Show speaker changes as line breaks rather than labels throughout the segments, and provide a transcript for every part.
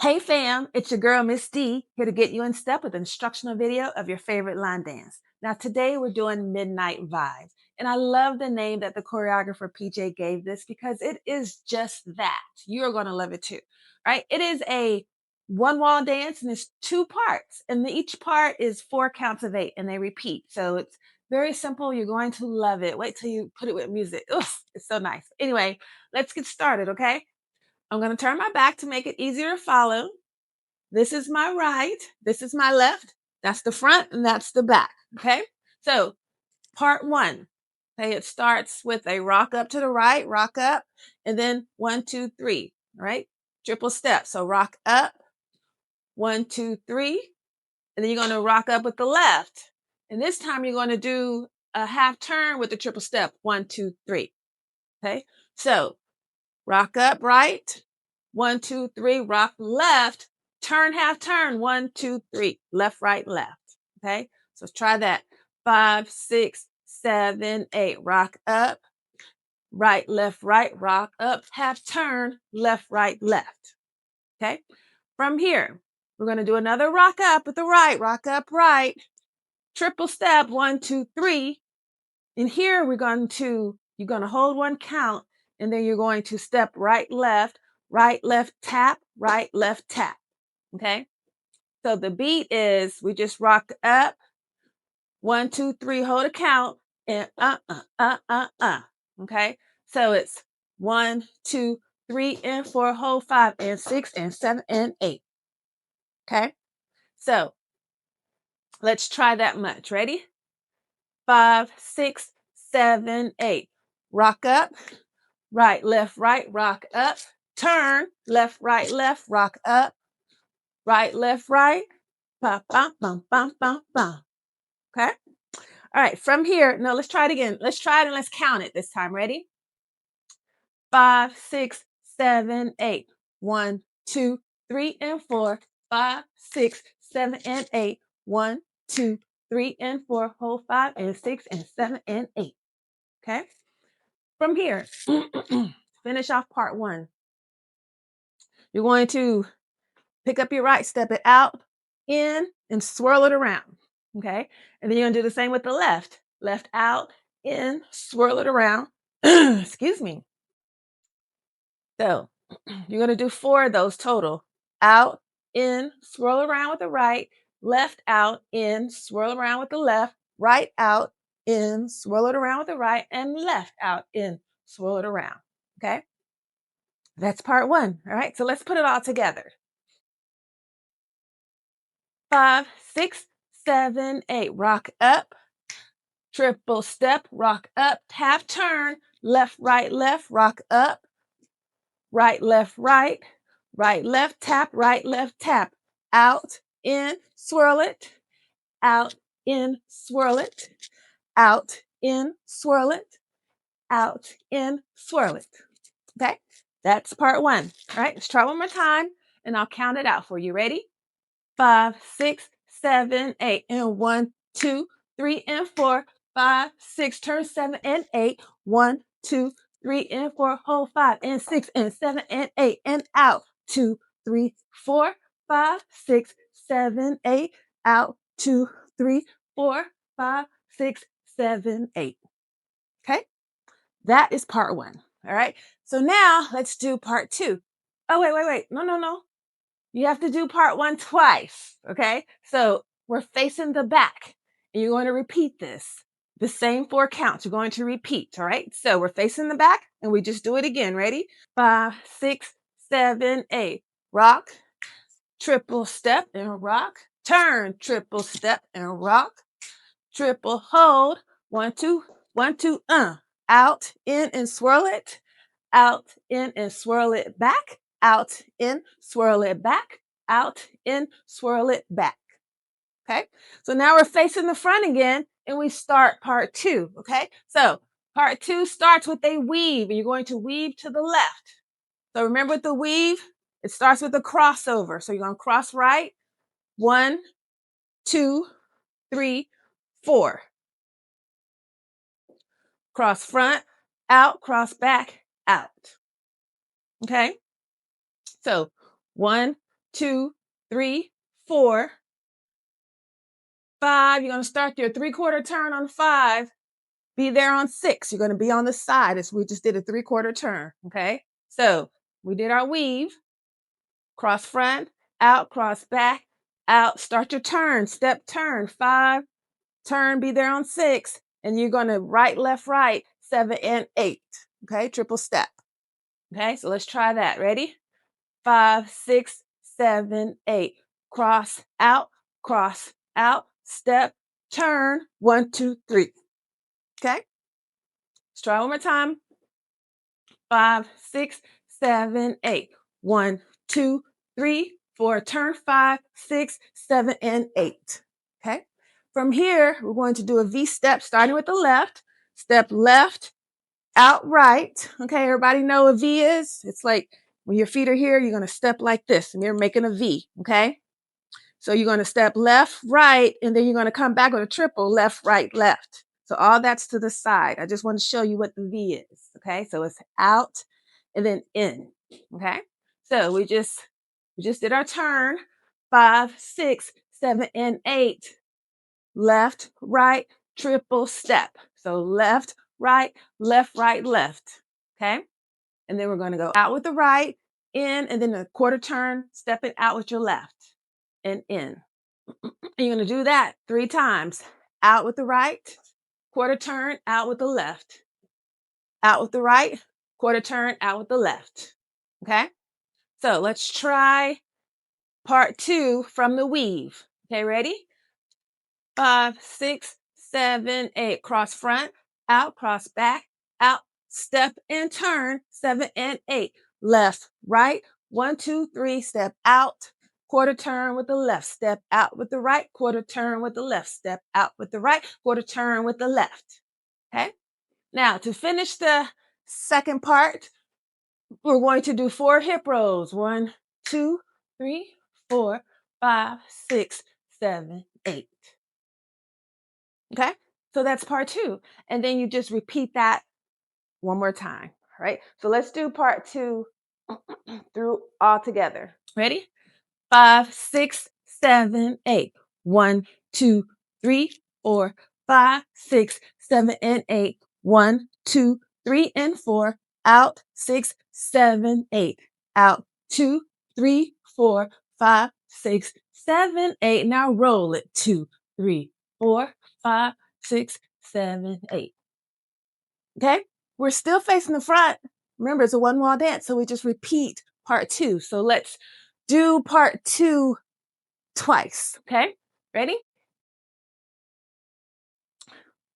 Hey fam, it's your girl Miss D here to get you in step with an instructional video of your favorite line dance. Now today we're doing Midnight Vibes, and I love the name that the choreographer Peejay gave this because it is just that. You're going to love it too, right? It is a one wall dance and it's two parts, and each part is 4 counts of 8 and they repeat. So it's very simple. You're going to love it. Wait till you put it with music. Ugh, it's so nice. Anyway, let's get started, okay? I'm going to turn my back to make it easier to follow. This is my right. This is my left. That's the front and that's the back. Okay. So part one. Okay. It starts with a rock up to the right, rock up, and then 1, 2, 3. Right. Triple step. So rock up, 1, 2, 3. And then you're going to rock up with the left. And this time you're going to do a half turn with the triple step. 1, 2, 3. Okay. So rock up right, 1, 2, 3, rock left, turn half turn, 1, 2, 3, left, right, left. Okay, so try that. 5, 6, 7, 8, rock up, right, right, rock up, half turn, left, right. Okay, from here, we're going to do another rock up with the right, rock up, right, triple step, 1, 2, 3. And here you're going to hold 1 count, and then you're going to step right, left, tap, right, left, tap. Okay. So the beat is we just rock up, 1, 2, 3, hold a count, and Okay. So it's 1, 2, 3, and 4, hold 5, and 6, and 7, and 8. Okay. So let's try that much. Ready? 5, 6, 7, 8. Rock up, right, right, rock up, turn, left, rock up, right, right, ba, bum, bum, bum, bum, bum. Okay? All right, from here, no, let's try it again. Let's try it and let's count it this time. Ready? 5, 6, 7, 8. 1, 2, 3, and 4. 5, 6, 7, and 8. 1, 2, 3, and 4. Hold 5, and 6, and 7, and 8. Okay? From here, finish off part one. You're going to pick up your right, step it out, in, and swirl it around. Okay? And then you're going to do the same with the left. Left out, in, swirl it around. Excuse me. So you're going to do 4 of those total. Out, in, swirl around with the right, left out, in, swirl around with the left, right out, in, swirl it around with the right, and left out, in, swirl it around. Okay? That's part one. All right. So let's put it all together. 5, 6, 7, 8. Rock up, triple step, rock up, half turn, left, rock up, right, right, left, tap, right, left, tap, out, in, swirl it, out, in, swirl it, out, in, swirl it, out, in, swirl it. Okay. That's part one. All right. Let's try one more time and I'll count it out for you. Ready? 5, 6, 7, 8, and 1, 2, 3, and 4, 5, 6, turn 7 and 8, 1, 2, 3, and 4, hold 5 and 6 and 7 and 8, and out, 2, 3, 4, 5, 6, 7, 8, out, 2, 3, 4, 5, 6, 7, 8. Okay, that is part one. All right, so now let's do part two. Oh, wait. No. You have to do part one twice, okay? So we're facing the back, and you're going to repeat this. The same 4 counts, you're going to repeat, all right? So we're facing the back, and we just do it again. Ready? 5, 6, 7, 8. Rock, triple step, and rock. Turn, triple step, and rock. Triple hold. 1, 2, 1, 2, out, in, and swirl it. Out, in, and swirl it back. Out, in, swirl it back. Out, in, swirl it back. Okay, so now we're facing the front again and we start part two. Okay, so part two starts with a weave and you're going to weave to the left. So remember with the weave, it starts with a crossover. So you're going to cross right, 1, 2, 3, 4. Cross front, out, cross back, out. Okay, so 1, 2, 3, 4, 5. You're going to start your 3/4 turn on 5. Be there on 6. You're going to be on the side as we just did a 3/4 turn. Okay. So we did our weave, cross front, out, cross back, out. Start your turn, step turn, 5, turn, be there on 6. And you're going to right, left, right, 7 and 8. Okay. Triple step. Okay. So let's try that. Ready? 5, 6, 7, 8. Cross, out, step, turn, 1, 2, 3. Okay. Let's try one more time. 5, 6, 7, 8. 1, 2, 3, 4. Turn 5, 6, 7, and 8. Okay. From here, we're going to do a V step starting with the left. Step left, out, right. Okay. Everybody know what a V is? It's like when your feet are here, you're going to step like this and you're making a V. Okay. So you're going to step left, right, and then you're going to come back with a triple left, right, left. So all that's to the side. I just want to show you what the V is. Okay. So it's out and then in. Okay. So we just did our turn. 5, 6, 7, and 8. Left, right, triple step. So left, right, left, right, left. Okay. And then we're going to go out with the right, in, and then a 1/4 turn, stepping out with your left and in. And you're going to do that 3 times. Out with the right, 1/4 turn, out with the left. Out with the right, 1/4 turn, out with the left. Okay? So let's try part 2 from the weave. Okay, ready? 5, 6, 7, 8. Cross front, out, cross back, out, step and turn, 7 and 8. Left, right, 1, 2, 3, step out, 1/4 turn with the left, step out with the right, 1/4 turn with the left, step out with the right, 1/4 turn with the left. Okay? Now, to finish the second part, we're going to do 4 hip rolls. 1, 2, 3, 4, 5, 6, 7, 8. Okay? So that's part 2. And then you just repeat that one more time. All right? So let's do part 2 through all together. Ready? 5, 6, 7, 8. 1, 2, 3, 4, 5, 6, 7, and 8. 1, 2, 3, and 4. Out, 6, 7, 8. Out, 2, 3, 4, 5, 6, 7, 8. Now roll it. 2, 3, 4, 5, 6, 7, 8. Okay? We're still facing the front. Remember, it's a one wall dance, so we just repeat part 2. So let's do part 2 twice. Okay? Ready?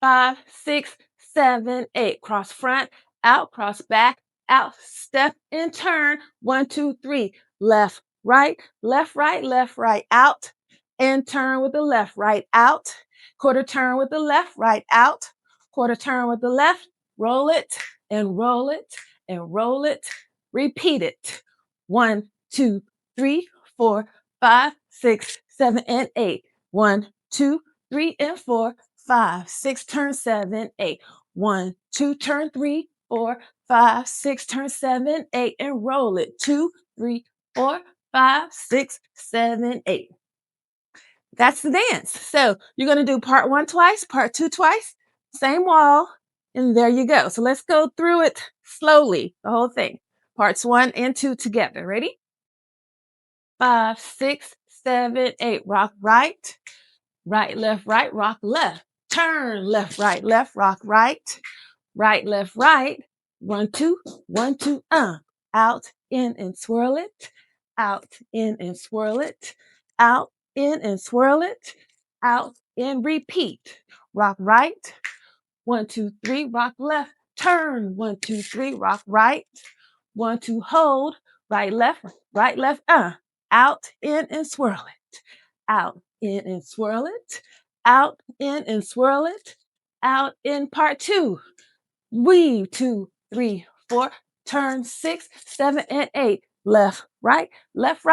5, 6, 7, 8. Cross front, out, cross back, out, step and turn. 1, 2, 3. Left, right, left, right, left, right, out. And turn with the left, right, out. 1/4 turn with the left, right, out. 1/4 turn with the left. Roll it and roll it and roll it. Repeat it. 1, 2, 3, 4, 5, 6, 7, and 8. 1, 2, 3, and 4, 5, 6, turn 7, 8. 1, 2, turn 3, 4, 5, 6, turn 7, 8, and roll it. 2, 3, 4, 5, 6, 7, 8. That's the dance. So you're going to do part 1 twice, part 2 twice, same wall, and there you go. So let's go through it slowly, the whole thing. Parts 1 and 2 together. Ready? 5, 6, 7, 8. Rock right, right, left, right, rock left. Turn left, rock right, right, left, right. 1, 2, 1, 2, out, in, and swirl it. Out, in, and swirl it. Out, in, and swirl it. Out, in, repeat. Rock right. 1, 2, 3, rock left. Turn. 1, 2, 3, rock right. 1, 2, hold. Right, left, out, in, and swirl it. Out, in, and swirl it. Out, in, and swirl it. Out, in, part 2. Weave 2, 3, 4, turn 6, 7, and 8. Left, right, left,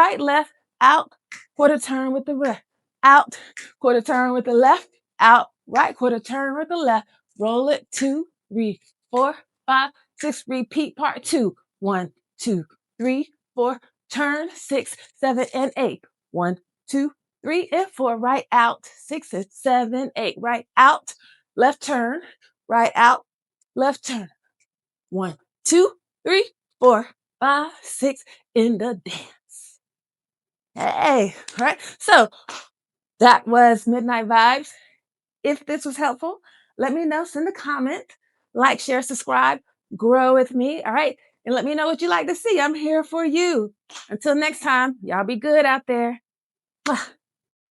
out, 1/4 turn with the left, out, 1/4 turn with the left, out, right, 1/4 turn with the left. Roll it. 2, 3, 4, 5, 6. Repeat part 2. 1, 2, 3, 4, turn, 6, 7, and 8. 1, 2, 3, and 4. Right out, 6 and 7, 8. Right out, left turn, right out, left turn. 1, 2, 3, 4, 5, 6 in the dance. Hey, all right. So that was Midnight Vibes. If this was helpful, let me know. Send a comment, like, share, subscribe, grow with me. All right. And let me know what you like to see. I'm here for you. Until next time, y'all be good out there.